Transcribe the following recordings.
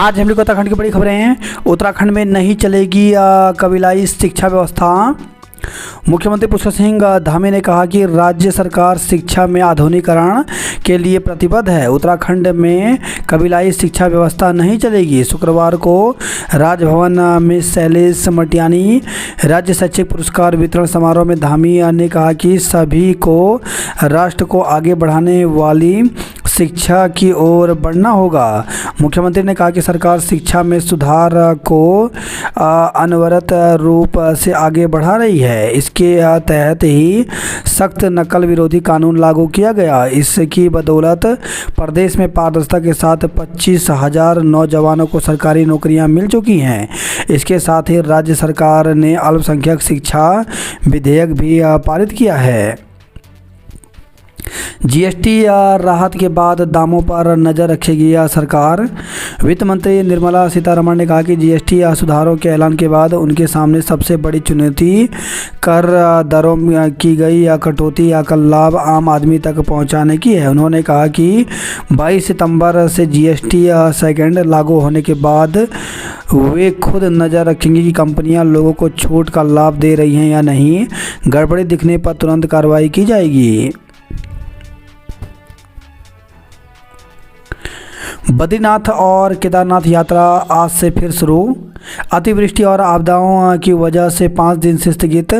आज हम लोग उत्तराखंड की बड़ी खबरें हैं। उत्तराखंड में नहीं चलेगी कबीलाई शिक्षा व्यवस्था। मुख्यमंत्री पुष्कर सिंह धामी ने कहा कि राज्य सरकार शिक्षा में आधुनिकीकरण के लिए प्रतिबद्ध है। उत्तराखंड में कबीलाई शिक्षा व्यवस्था नहीं चलेगी। शुक्रवार को राजभवन में शैलेश मटियानी राज्य शैक्षिक पुरस्कार वितरण समारोह में धामी ने कहा कि सभी को राष्ट्र को आगे बढ़ाने वाली शिक्षा की ओर बढ़ना होगा। मुख्यमंत्री ने कहा कि सरकार शिक्षा में सुधार को अनवरत रूप से आगे बढ़ा रही है। इसके तहत ही सख्त नकल विरोधी कानून लागू किया गया। इसकी बदौलत प्रदेश में पारदर्शिता के साथ 25,000 नौजवानों को सरकारी नौकरियां मिल चुकी हैं। इसके साथ ही राज्य सरकार ने अल्पसंख्यक शिक्षा विधेयक भी पारित किया है। जीएसटी राहत के बाद दामों पर नज़र रखेगी सरकार। वित्त मंत्री निर्मला सीतारमण ने कहा कि जीएसटी सुधारों के ऐलान के बाद उनके सामने सबसे बड़ी चुनौती कर दरों में की गई कटौती का लाभ आम आदमी तक पहुंचाने की है। उन्होंने कहा कि 22 सितंबर से जीएसटी सेकंड लागू होने के बाद वे खुद नज़र रखेंगे कि कंपनियां लोगों को छूट का लाभ दे रही हैं या नहीं। गड़बड़ी दिखने पर तुरंत कार्रवाई की जाएगी। बद्रीनाथ और केदारनाथ यात्रा आज से फिर शुरू। अतिवृष्टि और आपदाओं की वजह से 5 दिन से स्थगित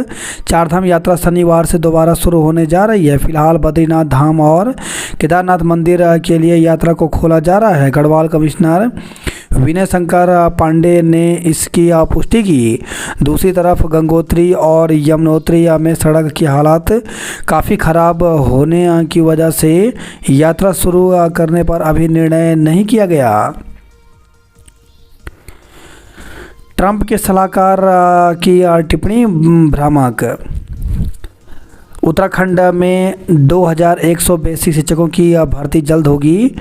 चारधाम यात्रा शनिवार से दोबारा शुरू होने जा रही है। फिलहाल बद्रीनाथ धाम और केदारनाथ मंदिर के लिए यात्रा को खोला जा रहा है। गढ़वाल कमिश्नर विनय शंकर पांडे ने इसकी पुष्टि की। दूसरी तरफ गंगोत्री और यमुनोत्री में सड़क की हालत काफ़ी ख़राब होने की वजह से यात्रा शुरू करने पर अभी निर्णय नहीं किया गया। ट्रंप के सलाहकार की टिप्पणी भ्रामक। उत्तराखंड में 2100 बेसिक शिक्षकों की भर्ती जल्द होगी।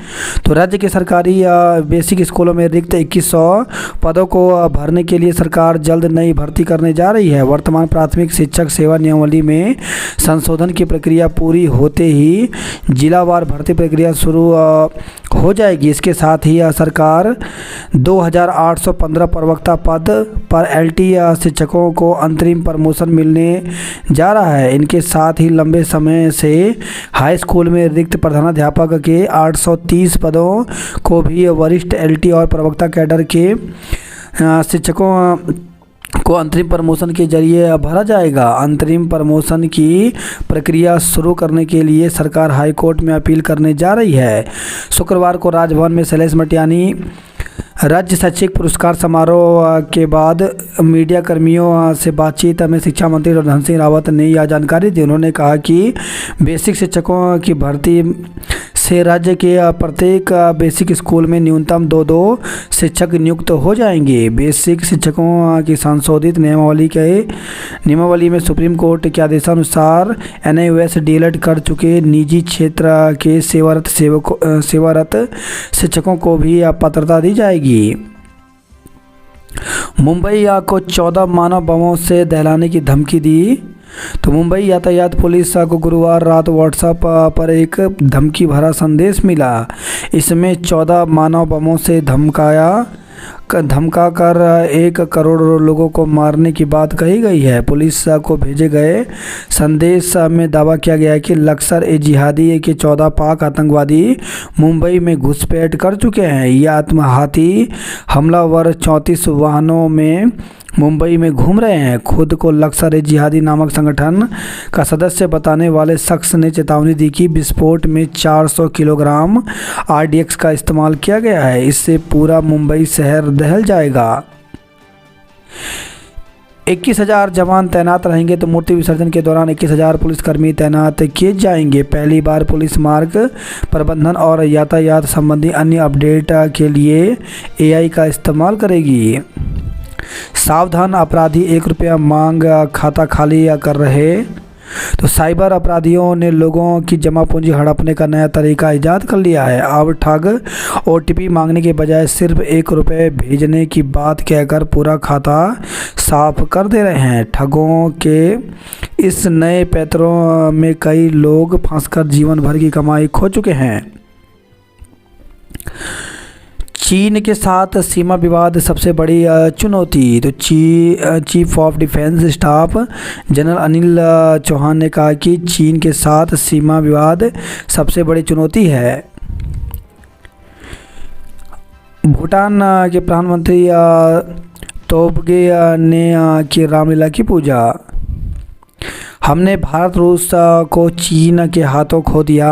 तो राज्य के सरकारी बेसिक स्कूलों में रिक्त 2100 पदों को भरने के लिए सरकार जल्द नई भर्ती करने जा रही है। वर्तमान प्राथमिक शिक्षक सेवा नियमावली में संशोधन की प्रक्रिया पूरी होते ही जिलावार भर्ती प्रक्रिया शुरू हो जाएगी। इसके साथ ही सरकार 2815 प्रवक्ता पद पर एलटी शिक्षकों को अंतरिम प्रमोशन मिलने जा रहा है। इनके साथ ही लंबे समय से हाई स्कूल में रिक्त प्रधानाध्यापक के 830 पदों को भी वरिष्ठ एलटी और प्रवक्ता कैडर के शिक्षकों को अंतरिम प्रमोशन के जरिए भरा जाएगा। अंतरिम प्रमोशन की प्रक्रिया शुरू करने के लिए सरकार हाई कोर्ट में अपील करने जा रही है। शुक्रवार को राजभवन में शैलेश मटियानी राज्य शैक्षिक पुरस्कार समारोह के बाद मीडिया कर्मियों से बातचीत में शिक्षा मंत्री धन सिंह रावत ने यह जानकारी दी। उन्होंने कहा कि बेसिक शिक्षकों की भर्ती से राज्य के प्रत्येक बेसिक स्कूल में न्यूनतम 2 शिक्षक नियुक्त हो जाएंगे। बेसिक शिक्षकों की संशोधित नियमावली में सुप्रीम कोर्ट के आदेशानुसार एनआईओएस डीएलएड कर चुके निजी क्षेत्र के सेवारत शिक्षकों को भी पात्रता दी जाएगी। मुंबई को 14 मानव बमों से दहलाने की धमकी दी। तो मुंबई यातायात पुलिस को गुरुवार रात व्हाट्सएप पर एक धमकी भरा संदेश मिला। इसमें 14 मानव बमों से धमका कर 1 करोड़ लोगों को मारने की बात कही गई है। पुलिस को भेजे गए संदेश में दावा किया गया है कि लश्कर-ए-जिहादी के 14 पाक आतंकवादी मुंबई में घुसपैठ कर चुके हैं। ये आत्मघाती हमलावर 34 वाहनों में मुंबई में घूम रहे हैं। खुद को लश्कर-ए-जिहादी नामक संगठन का सदस्य बताने वाले शख्स ने चेतावनी दी कि विस्फोट में 400 किलोग्राम आरडीएक्स का इस्तेमाल किया गया है। इससे पूरा मुंबई शहर दहल जाएगा। 21,000 जवान तैनात रहेंगे। तो मूर्ति विसर्जन के दौरान 21,000 पुलिसकर्मी तैनात किए जाएंगे। पहली बार पुलिस मार्ग प्रबंधन और यातायात संबंधी अन्य अपडेट के लिए एआई का इस्तेमाल करेगी। सावधान, अपराधी 1 रुपया मांग खाता खाली कर रहे। तो साइबर अपराधियों ने लोगों की जमा पूंजी हड़पने का नया तरीका ईजाद कर लिया है। अब ठग ओटीपी मांगने के बजाय सिर्फ 1 रुपये भेजने की बात कहकर पूरा खाता साफ कर दे रहे हैं। ठगों के इस नए पैतरों में कई लोग फंसकर जीवन भर की कमाई खो चुके हैं। चीन के साथ सीमा विवाद सबसे बड़ी चुनौती। तो chief of defence staff general Anil Chauhan ने कहा कि चीन के साथ सीमा विवाद सबसे बड़ी चुनौती है। भूटान के प्रधानमंत्री तोबगे ने की रामलीला की पूजा। हमने भारत रूस को चीन के हाथों खो दिया।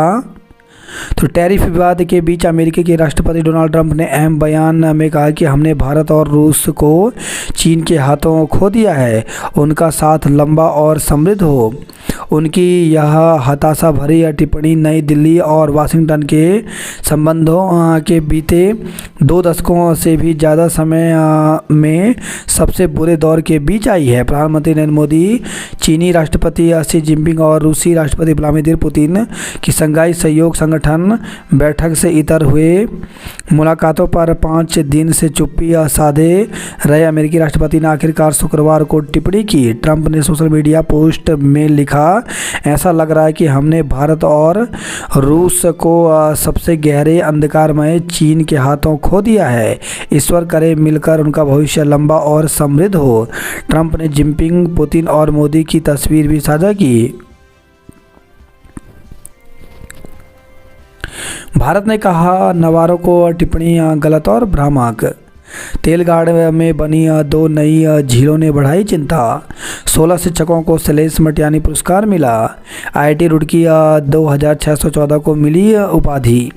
तो टैरिफ विवाद के बीच अमेरिका के राष्ट्रपति डोनाल्ड ट्रंप ने अहम बयान में कहा कि हमने भारत और रूस को चीन के हाथों खो दिया है। उनका साथ लंबा और समृद्ध हो। उनकी यह हताशा भरी टिप्पणी नई दिल्ली और वाशिंगटन के संबंधों के बीते 2 दशकों से भी ज़्यादा समय में सबसे बुरे दौर के बीच आई है। प्रधानमंत्री नरेंद्र मोदी चीनी राष्ट्रपति शी जिनपिंग और रूसी राष्ट्रपति व्लादिमीर पुतिन की शंघाई सहयोग संगठन बैठक से इतर हुए मुलाकातों पर 5 दिन से चुप्पी साधे रहे अमेरिकी राष्ट्रपति ने आखिरकार शुक्रवार को टिप्पणी की। ट्रंप ने सोशल मीडिया पोस्ट में लिखा, ऐसा लग रहा है कि हमने भारत और रूस को सबसे गहरे अंधकारमय चीन के हाथों खो दिया है। ईश्वर करे मिलकर उनका भविष्य लंबा और समृद्ध हो। ट्रंप ने जिनपिंग, पुतिन और मोदी की तस्वीर भी साझा की। भारत ने कहा नवारो को टिप्पणी गलत और भ्रामक। तेलगाड़ में बनी 2 नई झीलों ने बढ़ाई चिंता। 16 शिक्षकों को शैलेश मटियानी पुरस्कार मिला। IIT रुड़की 2614 को मिली उपाधि।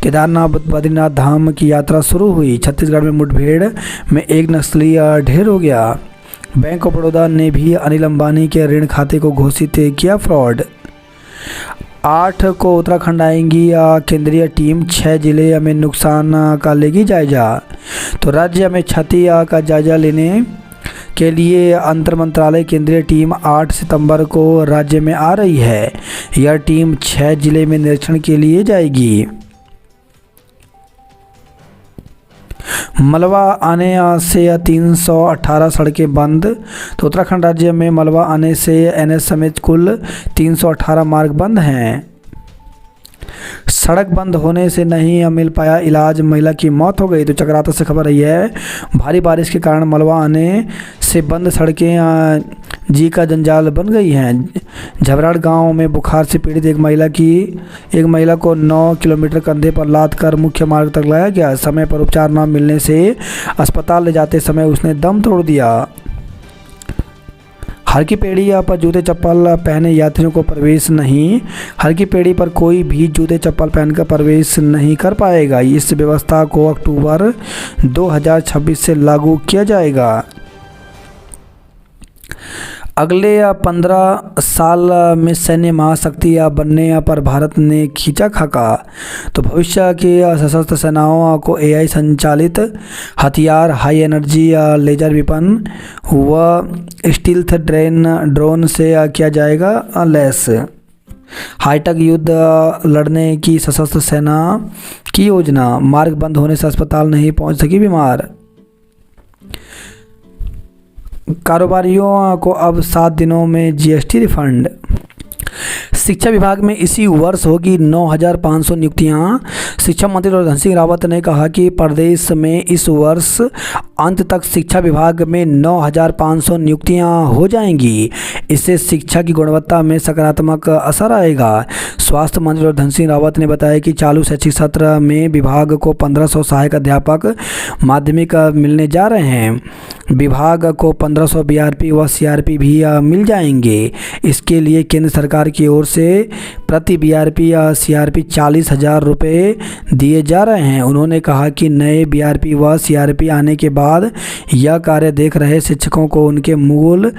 केदारनाथ बद्रीनाथ धाम की यात्रा शुरू हुई। छत्तीसगढ़ में मुठभेड़ में एक नक्सली ढेर हो गया। बैंक ऑफ बड़ौदा ने भी अनिल अंबानी के ऋण खाते को घोषित किया फ्रॉड। 8 को उत्तराखंड आएंगी केंद्रीय टीम। 6 जिले में नुकसान का लेगी जायजा। तो राज्य में क्षति का जायजा लेने के लिए अंतर मंत्रालय केंद्रीय टीम 8 सितंबर को राज्य में आ रही है। यह टीम 6 जिले में निरीक्षण के लिए जाएगी। मलबा आने से 318 सड़कें बंद। तो उत्तराखंड राज्य में मलबा आने से NH समेत कुल 318 मार्ग बंद हैं। सड़क बंद होने से नहीं मिल पाया इलाज, महिला की मौत हो गई। तो चक्राता से खबर रही है, भारी बारिश के कारण मलबा आने से बंद सड़कें जी का जंजाल बन गई हैं। झबराड़ गांव में बुखार से पीड़ित एक महिला को 9 किलोमीटर कंधे पर लाद कर मुख्य मार्ग तक लाया गया। समय पर उपचार न मिलने से अस्पताल ले जाते समय उसने दम तोड़ दिया। हर की पेड़ी पर जूते चप्पल पहने यात्रियों को प्रवेश नहीं। हर की पेड़ी पर कोई भी जूते चप्पल पहनकर प्रवेश नहीं कर पाएगा। इस व्यवस्था को अक्टूबर 2026 से लागू किया जाएगा। अगले 15 साल में सैन्य महाशक्ति बनने पर भारत ने खींचा खाका। तो भविष्य की सशस्त्र सेनाओं को AI संचालित हथियार, हाई एनर्जी लेजर विपन व स्टील्थ ड्रोन से किया जाएगा लैस। हाईटेक युद्ध लड़ने की सशस्त्र सेना की योजना। मार्ग बंद होने से अस्पताल नहीं पहुंच सकी बीमार। कारोबारियों को अब 7 दिनों में GST रिफंड। शिक्षा विभाग में इसी वर्ष होगी 9,500 नियुक्तियां। शिक्षा मंत्री डॉक्टर धन सिंह रावत ने कहा कि प्रदेश में इस वर्ष अंत तक शिक्षा विभाग में 9,500 नियुक्तियां हो जाएंगी। इससे शिक्षा की गुणवत्ता में सकारात्मक असर आएगा। स्वास्थ्य मंत्री डॉक्टर धन सिंह रावत ने बताया कि चालू शैक्षिक सत्र में विभाग को 1500 सहायक अध्यापक माध्यमिक मिलने जा रहे हैं। विभाग को 1500 BRP व CRP भी मिल जाएंगे। इसके लिए केंद्र सरकार की ओर से प्रति BRP या CRP 40,000 रुपये दिए जा रहे हैं। उन्होंने कहा कि नए BRP व CRP आने के बाद यह कार्य देख रहे शिक्षकों को उनके मूल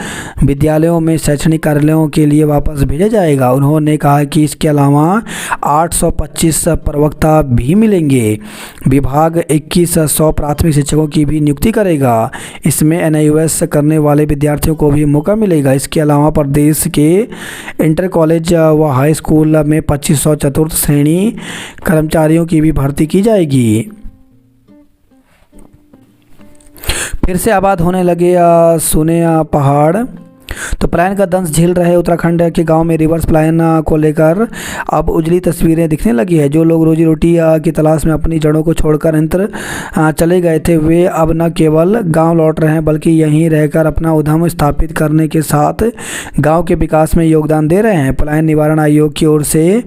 विद्यालयों में शैक्षणिक कार्यालयों के लिए वापस भेजा जाएगा। उन्होंने कहा कि इसके अलावा 825 प्रवक्ता भी मिलेंगे। विभाग 2100 प्राथमिक शिक्षकों की भी नियुक्ति करेगा। इसमें NIOS करने वाले विद्यार्थियों को भी मौका मिलेगा। इसके अलावा प्रदेश के इंटर कॉलेज व हाई स्कूल में 2500 चतुर्थ श्रेणी कर्मचारियों की भी भर्ती की जाएगी। फिर से आबाद होने लगे सोने पहाड़। तो पलायन का दंश झेल रहे उत्तराखंड के गांव में रिवर्स पलायन को लेकर अब उजली तस्वीरें दिखने लगी है। जो लोग रोजी रोटी की तलाश में अपनी जड़ों को छोड़कर अन्यत्र चले गए थे, वे अब न केवल गांव लौट रहे हैं बल्कि यहीं रहकर अपना उद्यम स्थापित करने के साथ गांव के विकास में योगदान दे रहे हैं। पलायन निवारण आयोग की ओर से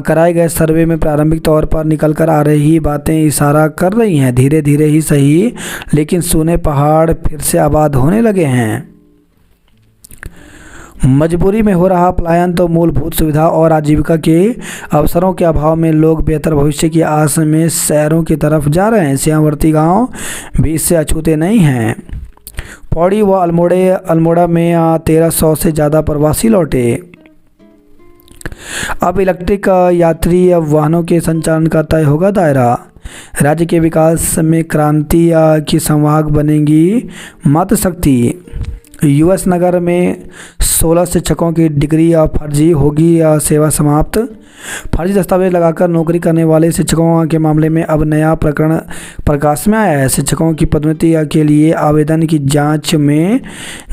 कराए गए सर्वे में प्रारंभिक तौर पर निकल कर आ रही बातें इशारा कर रही हैं। धीरे धीरे ही सही, लेकिन सूने पहाड़ फिर से आबाद होने लगे हैं। मजबूरी में हो रहा पलायन तो मूलभूत सुविधा और आजीविका के अवसरों के अभाव में लोग बेहतर भविष्य की आस में शहरों की तरफ जा रहे हैं। सीमावर्ती गांव भी इससे अछूते नहीं हैं। पौड़ी व अल्मोड़ा में 1300 से ज़्यादा प्रवासी लौटे। अब इलेक्ट्रिक यात्री वाहनों के संचालन का तय होगा दायरा। राज्य के विकास में क्रांति की संवाहक बनेगी मातृशक्ति। यूएस नगर में 16 शिक्षकों की डिग्री फर्जी होगी सेवा समाप्त। फर्जी दस्तावेज लगाकर नौकरी करने वाले शिक्षकों के मामले में अब नया प्रकरण प्रकाश में आया है। शिक्षकों की पदोन्नति के लिए आवेदन की जांच में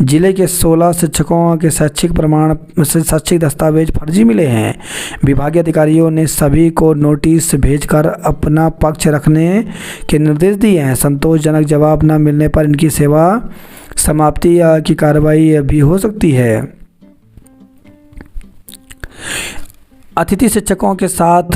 जिले के 16 शिक्षकों के शैक्षिक दस्तावेज फर्जी मिले हैं। विभागीय अधिकारियों ने सभी को नोटिस भेजकर अपना पक्ष रखने के निर्देश दिए हैं। संतोषजनक जवाब न मिलने पर इनकी सेवा समाप्ति की कार्रवाई भी हो सकती है। अतिथि शिक्षकों के साथ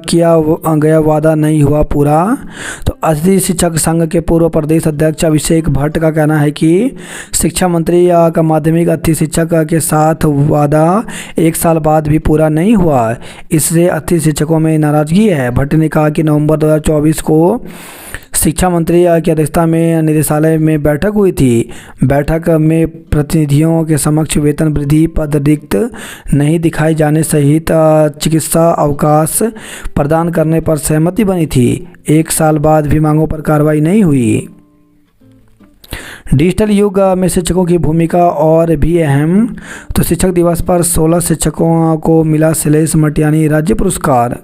किया गया वादा नहीं हुआ पूरा। तो अतिथि शिक्षक संघ के पूर्व प्रदेश अध्यक्ष अभिषेक भट्ट का कहना है कि शिक्षा मंत्री का माध्यमिक अतिथि शिक्षक के साथ वादा 1 साल बाद भी पूरा नहीं हुआ। इससे अतिथि शिक्षकों में नाराजगी है। भट्ट ने कहा कि नवंबर 2024 को शिक्षा मंत्री की अध्यक्षता में निदेशालय में बैठक हुई थी। बैठक में प्रतिनिधियों के समक्ष वेतन वृद्धि, पद रिक्त नहीं दिखाए जाने सहित चिकित्सा अवकाश प्रदान करने पर सहमति बनी थी। 1 साल बाद भी मांगों पर कार्रवाई नहीं हुई। डिजिटल युग में शिक्षकों की भूमिका और भी अहम। तो शिक्षक दिवस पर 16 शिक्षकों को मिला शैलेश मटियानी राज्य पुरस्कार।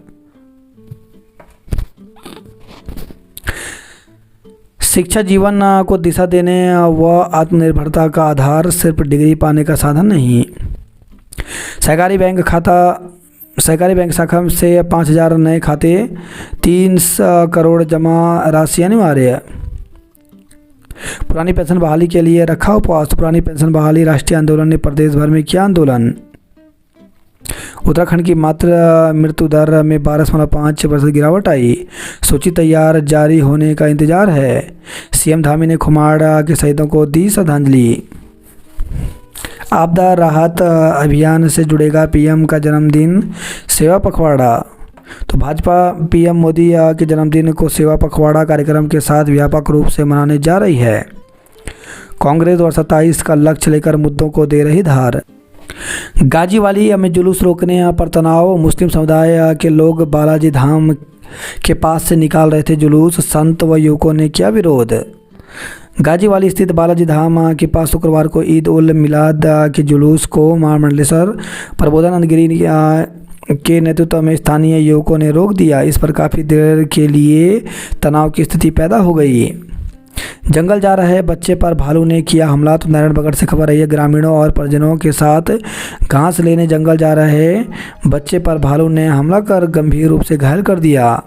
शिक्षा जीवन को दिशा देने व आत्मनिर्भरता का आधार, सिर्फ डिग्री पाने का साधन नहीं। सहकारी बैंक शाखा से 5000 नए खाते, 3 करोड़ जमा राशि अनिवार्य। पुरानी पेंशन बहाली के लिए रखा उपवास। पुरानी पेंशन बहाली राष्ट्रीय आंदोलन ने प्रदेश भर में किया आंदोलन। उत्तराखंड की मृत्यु दर में 12.5% गिरावट आई। सूची तैयार, जारी होने का इंतजार है। सीएम धामी ने खुमाड़ा के शहीदों को दी श्रद्धांजलि। आपदा राहत अभियान से जुड़ेगा पीएम का जन्मदिन सेवा पखवाड़ा। तो भाजपा पीएम मोदी के जन्मदिन को सेवा पखवाड़ा कार्यक्रम के साथ व्यापक रूप से मनाने जा रही है। कांग्रेस 2027 का लक्ष्य लेकर मुद्दों को दे रही धार। गाजीवाली में जुलूस रोकने पर तनाव। मुस्लिम समुदाय के लोग बालाजी धाम के पास से निकाल रहे थे जुलूस। संत व युवकों ने किया विरोध। गाजीवाली स्थित बालाजी धाम के पास शुक्रवार को ईद उल मिलाद के जुलूस को महामंडलेश्वर प्रबोधानंद गिरी के नेतृत्व में स्थानीय युवकों ने रोक दिया। इस पर काफ़ी देर के लिए तनाव की स्थिति पैदा हो गई। जंगल जा रहे बच्चे पर भालू ने किया हमला। तो नारायणबगड़ से खबर आई है। ग्रामीणों और परिजनों के साथ घास लेने जंगल जा रहे बच्चे पर भालू ने हमला कर गंभीर रूप से घायल कर दिया।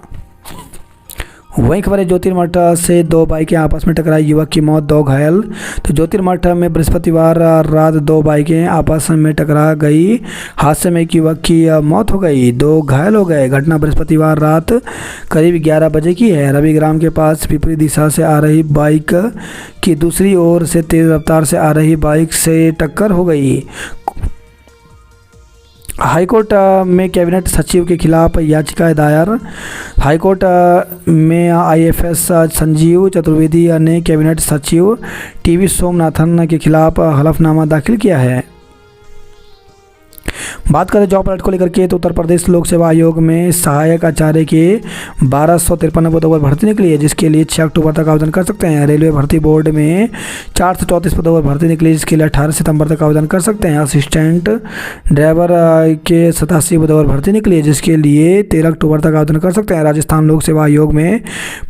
वहीं खबर है ज्योतिर्मठ से 2 बाइकें आपस में टकराई, युवक की मौत, 2 घायल। तो ज्योतिर्मठ में बृहस्पतिवार रात 2 बाइकें आपस में टकरा गई। हादसे में एक युवक की मौत हो गई, 2 घायल हो गए। घटना बृहस्पतिवार रात करीब 11 बजे की है। रविग्राम के पास विपरीत दिशा से आ रही बाइक की दूसरी ओर से तेज रफ्तार से आ रही बाइक से टक्कर हो गई। हाईकोर्ट में कैबिनेट सचिव के खिलाफ याचिका दायर। हाईकोर्ट में आईएफएस संजीव चतुर्वेदी ने कैबिनेट सचिव टीवी सोमनाथन के खिलाफ हलफनामा दाखिल किया है। बात करें जॉब अलर्ट को लेकर के, तो उत्तर प्रदेश लोक सेवा आयोग में सहायक आचार्य के 1253 पदों पर भर्ती निकली है, जिसके लिए 6 अक्टूबर तक आवेदन कर सकते हैं। रेलवे भर्ती बोर्ड में 434 पदों पर भर्ती निकली, जिसके लिए 18 सितंबर तक आवेदन कर सकते हैं। असिस्टेंट ड्राइवर के 87 पदों पर भर्ती निकली है, जिसके लिए 13 अक्टूबर तक आवेदन कर सकते हैं। राजस्थान लोक सेवा आयोग में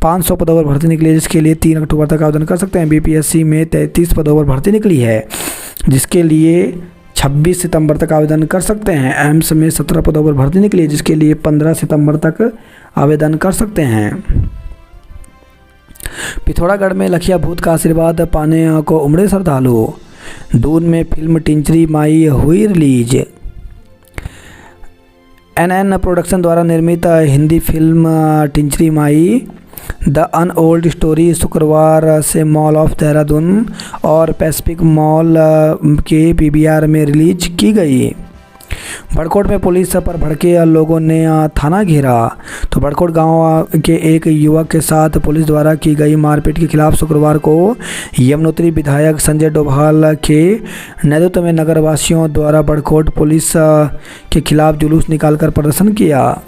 500 पदों पर भर्ती निकली है, जिसके लिए 3 अक्टूबर तक आवेदन कर सकते हैं। बीपीएससी में 33 पदों पर भर्ती निकली है, जिसके लिए 26 सितंबर तक आवेदन कर सकते हैं। एम्स में 17 पदों पर भर्ती निकली है, जिसके लिए 15 सितंबर तक आवेदन कर सकते हैं। पिथौरागढ़ में लखिया भूत का आशीर्वाद पाने को उमड़े श्रद्धालु। दून में फिल्म टिंचरी माई हुई रिलीज। एनएन प्रोडक्शन द्वारा निर्मित Hindi film Tinchari Mai the untold story शुक्रवार से मॉल ऑफ देहरादून और पैसिफिक मॉल के पीवीआर में रिलीज की गई। बड़कोट में पुलिस पर भड़के लोगों ने थाना घेरा। तो बड़कोट गांव के एक युवक के साथ पुलिस द्वारा की गई मारपीट के खिलाफ शुक्रवार को यमुनोत्री विधायक संजय डोभाल के नेतृत्व में नगरवासियों द्वारा बड़कोट पुलिस के खिलाफ जुलूस निकालकर प्रदर्शन किया।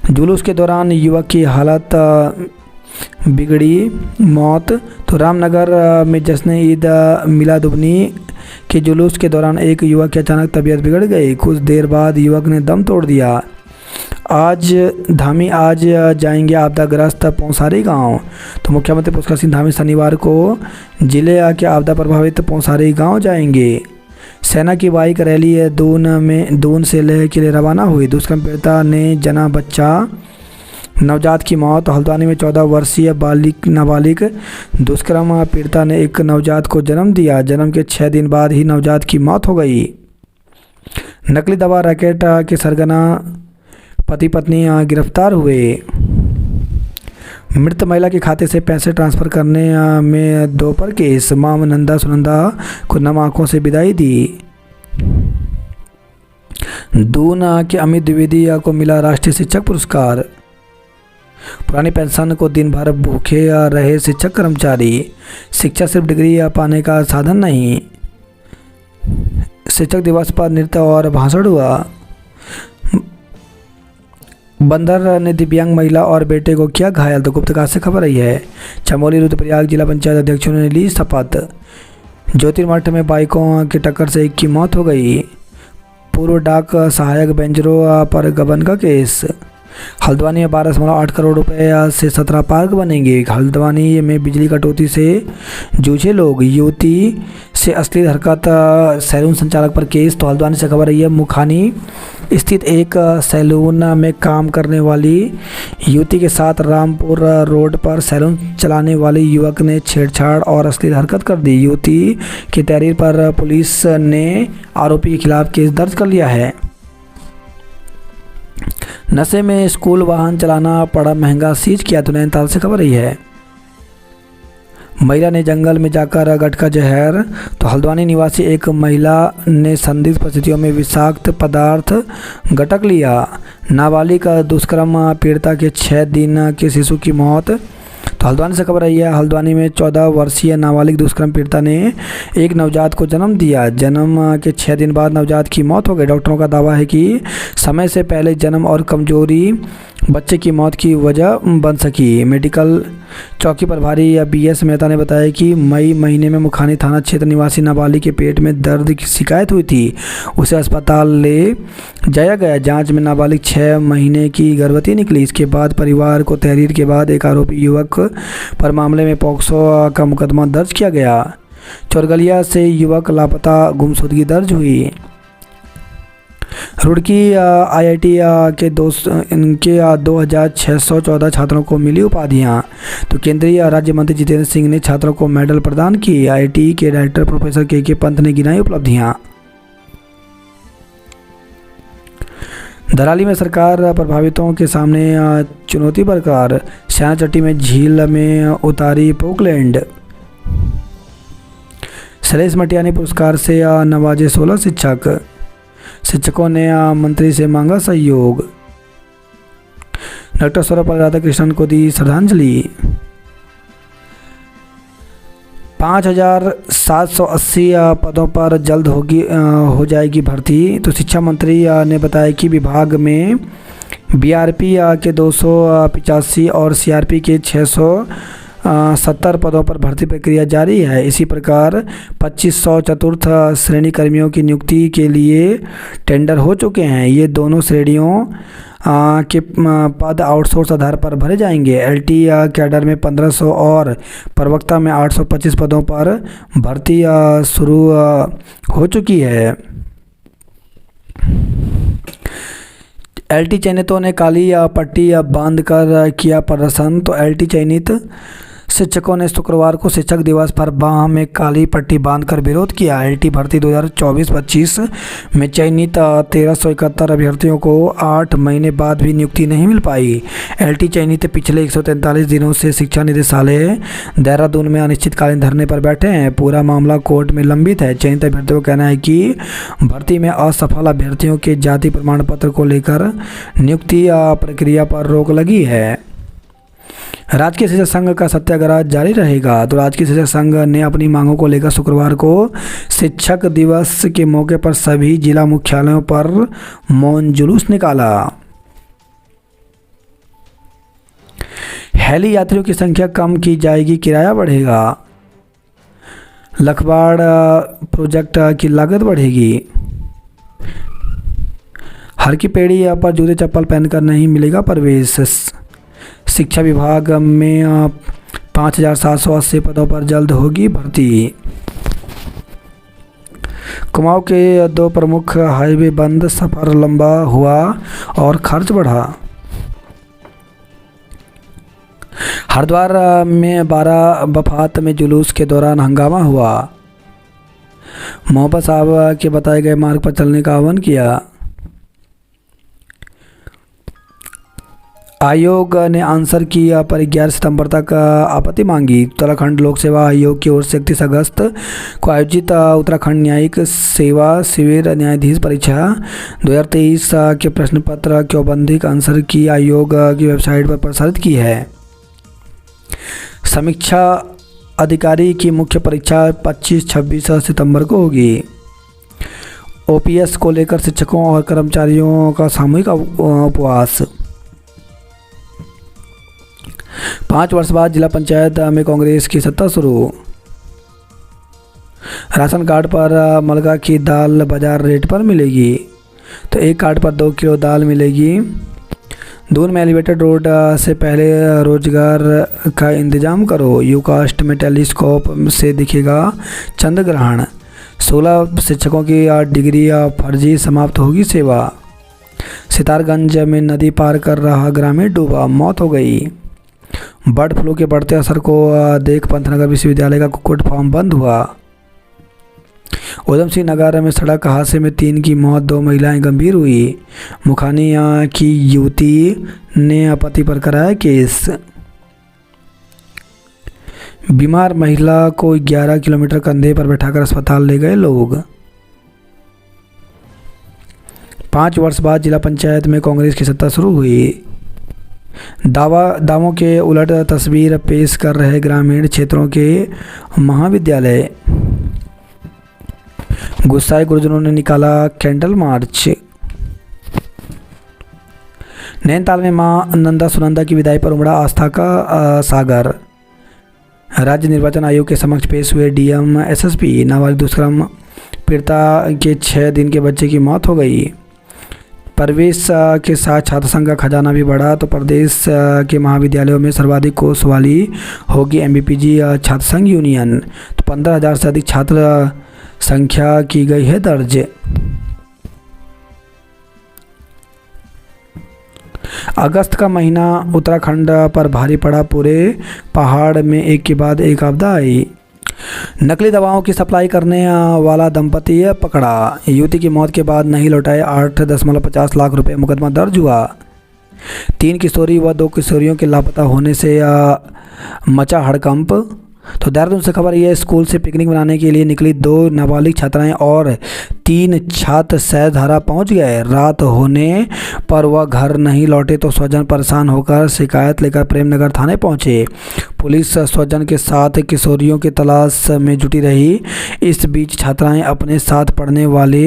जुलूस के दौरान युवक की हालत बिगड़ी, मौत। तो रामनगर में जश्न ईद मिलादुन्नबी के जुलूस के दौरान एक युवक की अचानक तबीयत बिगड़ गई। कुछ देर बाद युवक ने दम तोड़ दिया। आज जाएंगे आपदाग्रस्त पौंसारी गांव। तो मुख्यमंत्री पुष्कर सिंह धामी शनिवार को जिले के आपदा प्रभावित पौंसारी गांव जाएंगे। सेना की बाइक रैली दून से लेह के लिए रवाना हुई। दुष्कर्म पीड़िता ने जना बच्चा, नवजात की मौत। हल्द्वानी में 14 वर्षीय नाबालिग दुष्कर्म पीड़िता ने एक नवजात को जन्म दिया। जन्म के 6 दिन बाद ही नवजात की मौत हो गई। नकली दवा रैकेट के सरगना पति पत्नी गिरफ्तार हुए। मृत महिला के खाते से पैसे ट्रांसफ़र करने में दोपहर केस। मां नंदा सुनंदा को नम आंखों से विदाई दी। दून के अमित द्विवेदी को मिला राष्ट्रीय शिक्षक पुरस्कार। पुरानी पेंशन को दिन भर भूखे रहे शिक्षक कर्मचारी। शिक्षा सिर्फ डिग्री पाने का साधन नहीं। शिक्षक दिवस पर नृत्य और भाषण हुआ। बंदर ने दिव्यांग महिला और बेटे को किया घायल। तो गुप्तकाश से खबर आई है। चमोली रुद्रप्रयाग जिला पंचायत अध्यक्षों ने ली शपथ। ज्योतिर्मठ में बाइकों की टक्कर से एक की मौत हो गई। पूर्व डाक सहायक बेंजरों पर गबन का केस। हल्द्वानी में 12.8 करोड़ रुपए से 17 पार्क बनेंगे। हल्द्वानी में बिजली कटौती से जूझे लोग। युवती से अश्लील हरकत, सैलून संचालक पर केस। तो हल्द्वानी से खबर रही है। मुखानी स्थित एक सैलून में काम करने वाली युवती के साथ रामपुर रोड पर सैलून चलाने वाले युवक ने छेड़छाड़ और अश्लील हरकत कर दी। युवती की तहरीर पर पुलिस ने आरोपी के खिलाफ केस दर्ज कर लिया है। नशे में स्कूल वाहन चलाना पड़ा महंगा, सीज किया। तो नैनीताल से खबर रही है। महिला ने जंगल में जाकर गटका जहर। तो हल्द्वानी निवासी एक महिला ने संदिग्ध परिस्थितियों में विषाक्त पदार्थ गटक लिया। नाबालिग दुष्कर्म पीड़िता के 6 दिन के शिशु की मौत। तो हल्द्वानी से खबर आई है। हल्द्वानी में 14 वर्षीय नाबालिग दुष्कर्म पीड़िता ने एक नवजात को जन्म दिया। जन्म के 6 दिन बाद नवजात की मौत हो गई। डॉक्टरों का दावा है कि समय से पहले जन्म और कमजोरी बच्चे की मौत की वजह बन सकी। मेडिकल चौकी प्रभारी BS मेहता ने बताया कि मई महीने में मुखानी थाना क्षेत्र निवासी नाबालिग के पेट में दर्द की शिकायत हुई थी। उसे अस्पताल ले जाया गया। जांच में नाबालिग 6 महीने की गर्भवती निकली। इसके बाद परिवार को तहरीर के बाद एक आरोपी युवक पर मामले में पॉक्सो का मुकदमा दर्ज किया गया। चोरगलिया से युवक लापता, गुमशुदगी दर्ज हुई। रुड़की IIT के 2614 छात्रों को मिली उपाधियां। तो केंद्रीय राज्य मंत्री जितेंद्र सिंह ने छात्रों को मेडल प्रदान किए। IIT के डायरेक्टर प्रोफेसर के पंत ने गिनाई उपलब्धियां। धराली में सरकार प्रभावितों के सामने चुनौती बरकरार। श्यानाचट्टी में झील में उतारी पोकलैंड। शैलेश मटियानी पुरस्कार से नवाजे 16 शिक्षक। शिक्षकों ने मंत्री से मांगा सहयोग। डॉक्टर सर्वपल्ली राधाकृष्णन को दी श्रद्धांजलि। 5,780 पदों पर जल्द हो जाएगी भर्ती। तो शिक्षा मंत्री ने बताया कि विभाग में बीआरपी के 285 और सीआरपी के 670 पदों पर भर्ती प्रक्रिया जारी है। इसी प्रकार 2500 चतुर्थ श्रेणी कर्मियों की नियुक्ति के लिए टेंडर हो चुके हैं। ये दोनों श्रेणियों के पद आउटसोर्स आधार पर भरे जाएंगे। एलटी कैडर में 1500 और प्रवक्ता में 825 पदों पर भर्ती शुरू हो चुकी है। एलटी चयनितों ने काली पट्टी बांध कर किया प्रदर्शन। तो एलटी चयनित शिक्षकों ने शुक्रवार को शिक्षक दिवस पर बाह में काली पट्टी बांधकर विरोध किया। एलटी भर्ती 2024-25 में चयनित 1371 अभ्यर्थियों को 8 महीने बाद भी नियुक्ति नहीं मिल पाई। एलटी चयनित पिछले 143 दिनों से शिक्षा निदेशालय देहरादून में अनिश्चितकालीन धरने पर बैठे हैं। पूरा मामला कोर्ट में लंबित है। चयनित अभ्यर्थियों का कहना है कि भर्ती में असफल अभ्यर्थियों के जाति प्रमाण पत्र को लेकर नियुक्ति प्रक्रिया पर रोक लगी है। राजकीय शिक्षक संघ का सत्याग्रह जारी रहेगा। तो राजकीय शिक्षक संघ ने अपनी मांगों को लेकर शुक्रवार को शिक्षक दिवस के मौके पर सभी जिला मुख्यालयों पर मौन जुलूस निकाला। हेली यात्रियों की संख्या कम की जाएगी, किराया बढ़ेगा। लखवाड़ प्रोजेक्ट की लागत बढ़ेगी। हर की पेड़ी पर जूते चप्पल पहनकर नहीं मिलेगा प्रवेश। शिक्षा विभाग में 5,780 पदों पर जल्द होगी भर्ती। कुमाऊं के 2 प्रमुख हाईवे बंद, सफर लंबा हुआ और खर्च बढ़ा। हरिद्वार में 12 वफात में जुलूस के दौरान हंगामा हुआ। मोहब्बत साहब के बताए गए मार्ग पर चलने का आह्वान किया। आयोग ने आंसर की पर 11 सितंबर तक आपत्ति मांगी। उत्तराखंड लोक सेवा आयोग की ओर से 31 अगस्त को आयोजित उत्तराखंड न्यायिक सेवा शिविर न्यायाधीश परीक्षा 2023 के प्रश्न पत्र की औपबंधिक आंसर की आयोग की वेबसाइट पर प्रसारित की है। समीक्षा अधिकारी की मुख्य परीक्षा 25-26 सितंबर को होगी। ओपीएस को लेकर शिक्षकों और कर्मचारियों का सामूहिक उपवास। 5 वर्ष बाद जिला पंचायत में कांग्रेस की सत्ता शुरू। राशन कार्ड पर मलका की दाल बाजार रेट पर मिलेगी। तो एक कार्ड पर 2 किलो दाल मिलेगी। दून में एलिवेटेड रोड से पहले रोजगार का इंतजाम करो। यूकास्ट में टेलीस्कोप से दिखेगा चंद्र ग्रहण। 16 शिक्षकों की डिग्री फर्जी, समाप्त होगी सेवा। सितारगंज में नदी पार कर रहा ग्रामीण डूबा, मौत हो गई। बर्ड फ्लू के बढ़ते असर को देख पंतनगर विश्वविद्यालय का कुक्कुट फार्म बंद हुआ। उधम सिंह नगर में सड़क हादसे में 3 की मौत, 2 महिलाएं गंभीर हुई। मुखानी की युवती ने पति पर कराया केस। बीमार महिला को 11 किलोमीटर कंधे पर बैठाकर अस्पताल ले गए लोग। 5 वर्ष बाद जिला पंचायत में कांग्रेस की सत्ता शुरू हुई। दावों के उलट तस्वीर पेश कर रहे ग्रामीण क्षेत्रों के महाविद्यालय। गुस्साए गुरुजनों ने निकाला कैंडल मार्च। नैनीताल में मां नंदा सुनंदा की विदाई पर उमड़ा आस्था का सागर। राज्य निर्वाचन आयोग के समक्ष पेश हुए डीएम एसएसपी। नाबालिग दुष्कर्म पीड़िता के 6 दिन के बच्चे की मौत हो गई। प्रवेश के साथ छात्र संघ का खजाना भी बढ़ा। तो प्रदेश के महाविद्यालयों में सर्वाधिक कोर्स वाली होगी एमबीपीजी छात्र संघ यूनियन। तो 15,000 से अधिक छात्र संख्या की गई है दर्ज। अगस्त का महीना उत्तराखंड पर भारी पड़ा। पूरे पहाड़ में एक के बाद एक आपदा आई। नकली दवाओं की सप्लाई करने वाला दंपति पकड़ा। युवती की मौत के बाद नहीं लौटाए 8.50 लाख रुपए। मुकदमा दर्ज हुआ। 3 किशोरी व 2 किशोरियों के लापता होने से मचा हड़कंप। तो देहरादून से खबर यह, स्कूल से पिकनिक मनाने के लिए निकली 2 नाबालिग छात्राएं और 3 छात्र सहधारा पहुंच गए। रात होने पर वह घर नहीं लौटे तो स्वजन परेशान होकर शिकायत लेकर प्रेमनगर थाने पहुंचे। पुलिस स्वजन के साथ किशोरियों की तलाश में जुटी रही। इस बीच छात्राएं अपने साथ पढ़ने वाले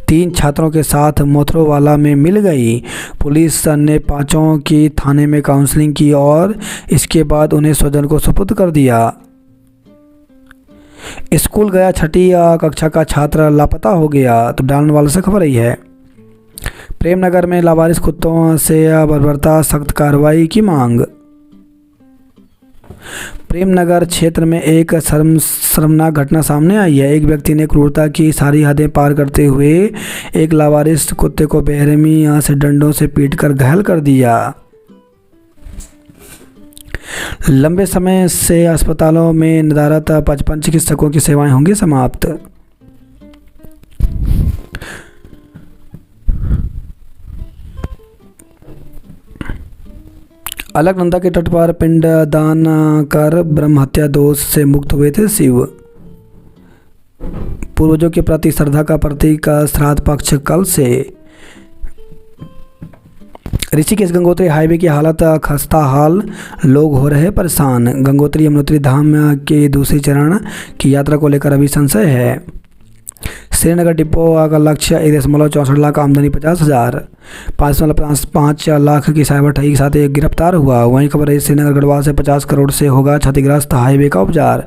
3 छात्रों के साथ मोथरोवाला में मिल गई। पुलिस ने पांचों की थाने में काउंसलिंग की और इसके बाद उन्हें स्वजन को सुपुर्द कर दिया। स्कूल गया 6ठी कक्षा का छात्र लापता हो गया। तो डालनवाल से खबर आई है। प्रेमनगर में लावारिस कुत्तों से बर्बरता, सख्त कार्रवाई की मांग। प्रेमनगर क्षेत्र में एक शर्मनाक घटना सामने आई है। एक व्यक्ति ने क्रूरता की सारी हदें पार करते हुए एक लावारिस कुत्ते को बेरहमी से डंडों से पीटकर घायल कर दिया। लंबे समय से अस्पतालों में नदारत 55 चिकित्सकों की सेवाएं होंगी समाप्त। अलकनंदा के तट पर पिंडदान कर ब्रह्म हत्या दोष से मुक्त हुए थे शिव। पूर्वजों के प्रति श्रद्धा का प्रतीक श्राद्ध पक्ष कल से। ऋषिकेश गंगोत्री हाईवे की हालत खस्ता हाल, लोग हो रहे परेशान। गंगोत्री यमुनोत्री धाम के दूसरे चरण की यात्रा को लेकर अभी संशय है। श्रीनगर डिपो का लक्ष्य 1.64 लाख, आमदनी 50,000। 5.5 लाख की साइबर ठगी के साथ एक गिरफ्तार हुआ। वहीं खबर है श्रीनगर गढ़वाल से 50 करोड़ से होगा क्षतिग्रस्त हाईवे का उपचार।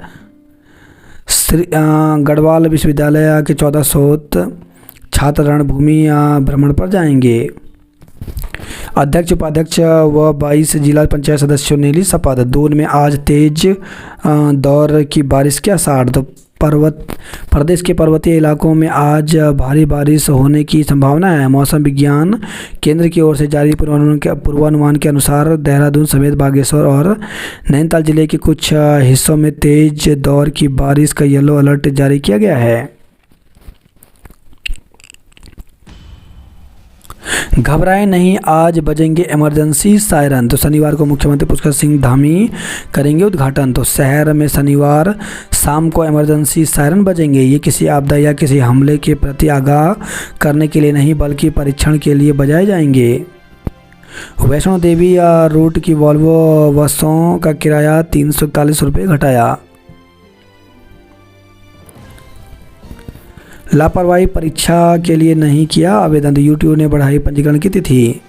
गढ़वाल विश्वविद्यालय के 14 शोध छात्र रणभूमि भ्रमण पर जाएंगे। अध्यक्ष, उपाध्यक्ष व 22 जिला पंचायत सदस्यों ने ली शपथ। दून में आज तेज दौर की बारिश के आसार। तो प्रदेश के पर्वतीय इलाकों में आज भारी बारिश होने की संभावना है। मौसम विज्ञान केंद्र की ओर से जारी पूर्वानुमान के अनुसार देहरादून समेत बागेश्वर और नैनीताल जिले के कुछ हिस्सों में तेज दौर की बारिश का येलो अलर्ट जारी किया गया है। घबराएं नहीं, आज बजेंगे इमरजेंसी सायरन। तो शनिवार को मुख्यमंत्री पुष्कर सिंह धामी करेंगे उद्घाटन। तो शहर में शनिवार शाम को इमरजेंसी सायरन बजेंगे। ये किसी आपदा या किसी हमले के प्रति आगाह करने के लिए नहीं बल्कि परीक्षण के लिए बजाए जाएंगे। वैष्णो देवी रूट की वॉल्वो बसों का किराया 341 रुपये घटाया। लापरवाही परीक्षा के लिए नहीं किया आवेदन। यूट्यूब ने बढ़ाई पंजीकरण की तिथि।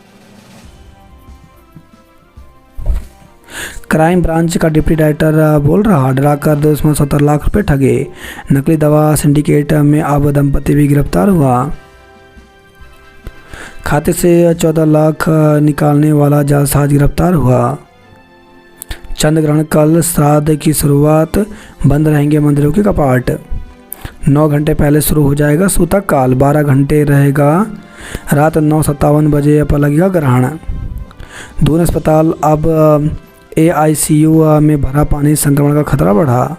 क्राइम ब्रांच का डिप्टी डायरेक्टर बोल रहा, डराकर 270 लाख रुपए ठगे। नकली दवा सिंडिकेट में अब दंपति भी गिरफ्तार हुआ। खाते से 14 लाख निकालने वाला जालसाज गिरफ्तार हुआ। चंद्र ग्रहण कल, श्राद्ध की शुरुआत, बंद रहेंगे मंदिरों के कपाट। 9 घंटे पहले शुरू हो जाएगा सूतक काल, 12 घंटे रहेगा। रात 9:57 बजे पर लगेगा ग्रहण। दून अस्पताल अब AICU में भरा पानी, संक्रमण का खतरा बढ़ा।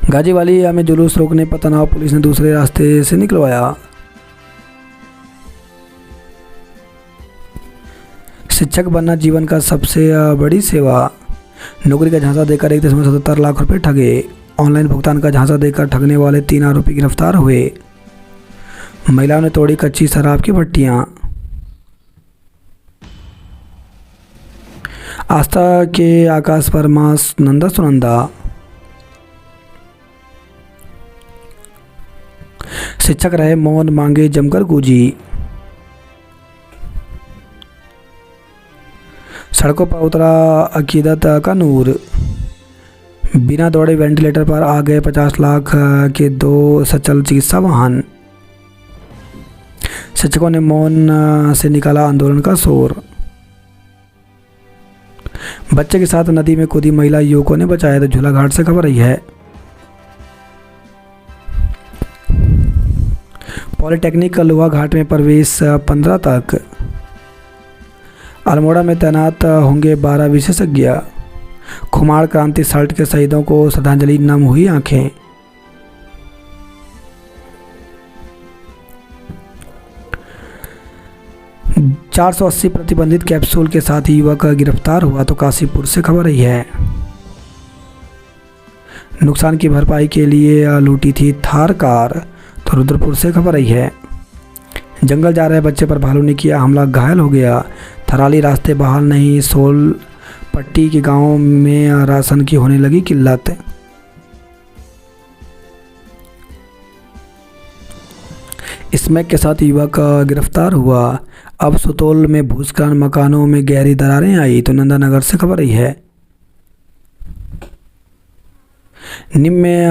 गाजीवाली में जुलूस रोकने पर तनाव, पुलिस ने दूसरे रास्ते से निकलवाया। शिक्षक बनना जीवन का सबसे बड़ी सेवा। नौकरी का झांसा देकर 1.77 लाख रुपए ठगे। ऑनलाइन भुगतान का झांसा देकर ठगने वाले 3 आरोपी गिरफ्तार हुए। महिलाओं ने तोड़ी कच्ची शराब की भट्टियां। आस्था के आकाश पर मां नंदा सुनंदा। शिक्षक रहे मौन, मांगे जमकर गूंजी। सड़कों पर उतरा अकीदत का नूर। बिना दौड़े वेंटिलेटर पर आ गए 50 लाख के 2 सचल चिकित्सा वाहन। शिक्षकों ने मौन से निकाला आंदोलन का शोर। बच्चे के साथ नदी में कूदी महिला, युवकों ने बचाया। तो झूलाघाट से खबर आई है। पॉलिटेक्निक लोहा घाट में प्रवेश 15 तक। अल्मोड़ा में तैनात होंगे 12 विशेषज्ञ। खुमार क्रांति सल्ट के शहीदों को श्रद्धांजलि, नम हुई आंखें। $480 प्रतिबंधित कैप्सूल के साथ युवक गिरफ्तार हुआ। तो काशीपुर से खबर आई है। नुकसान की भरपाई के लिए लूटी थी थार कार। तो रुद्रपुर से खबर आई है। जंगल जा रहे बच्चे पर भालू ने किया हमला, घायल हो गया। थराली रास्ते बहाल नहीं, सोल पट्टी के गांव में राशन की होने लगी किल्लत। स्मैक के साथ युवक गिरफ्तार हुआ। अब सुतोल में भूस्खलन, मकानों में गहरी दरारें आई। तो नंदा नगर से खबर आई है। निम में